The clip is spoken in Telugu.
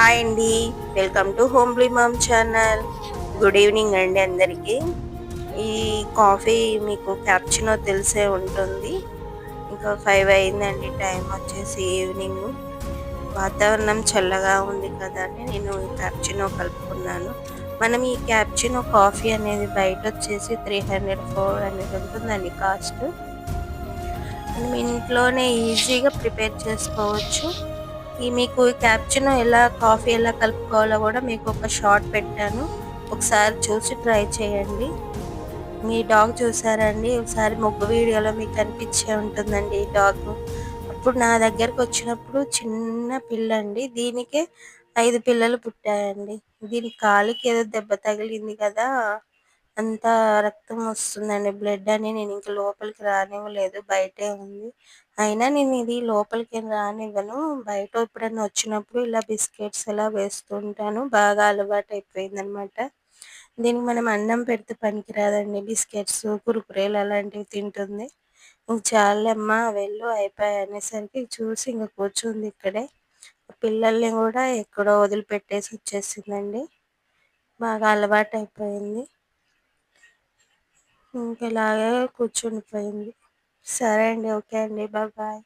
హాయ్ అండి. Welcome to homely ma'am channel. Good evening అండి అందరికీ. ఈ కాఫీ మీకు క్యాప్చినో తెలిసే ఉంటుంది. ఇంకా 5 అయిందండి, టైం వచ్చేసి ఈవినింగ్. వాతావరణం చల్లగా ఉంది కదా అని నేను క్యాప్చినో కలుపుకున్నాను. మనం ఈ క్యాప్చినో కాఫీ అనేది బయట వచ్చేసి 300, 400 ఉంటుందండి కాస్ట్. మనం ఇంట్లోనే ఈజీగా ప్రిపేర్ చేసుకోవచ్చు. ఈ మీకు క్యాప్చినో కాఫీ ఎలా కలుపుకోవాలో కూడా మీకు ఒక షార్ట్ పెట్టాను. ఒకసారి చూసి ట్రై చేయండి. మీ డాగ్ చూసారండి, ఒకసారి ముగ్గు వీడియోలో మీకు కనిపించే ఉంటుందండి ఈ డాగ్. అప్పుడు నా దగ్గరకు వచ్చినప్పుడు చిన్న పిల్ల అండి, దీనికే 5 పిల్లలు పుట్టాయండి. దీని కాలికి ఏదో దెబ్బ తగిలింది కదా, అంతా రక్తం వస్తుందండి, బ్లడ్ అని నేను ఇంక లోపలికి రానివ్వలేదు, బయటే ఉంది. అయినా నేను ఇది లోపలికి ఏం రానివ్వను. బయట ఎప్పుడైనా వచ్చినప్పుడు ఇలా బిస్కెట్స్ ఎలా వేస్తుంటాను. బాగా అలవాటు అయిపోయిందనమాట. దీనికి మనం అన్నం పెడితే పనికిరాదండి, బిస్కెట్స్, కురుకురేలు అలాంటివి తింటుంది. ఇంక చాలమ్మా వెళ్ళు అయిపోయాయి అనేసరికి చూసి ఇంక కూర్చుంది ఇక్కడే. పిల్లల్ని కూడా ఎక్కడో వదిలిపెట్టేసి వచ్చేసిందండి. బాగా అలవాటు అయిపోయింది. ఇంక ఇలాగే కూర్చుండిపోయింది. సరే అండి, ఓకే అండి, బాయ్.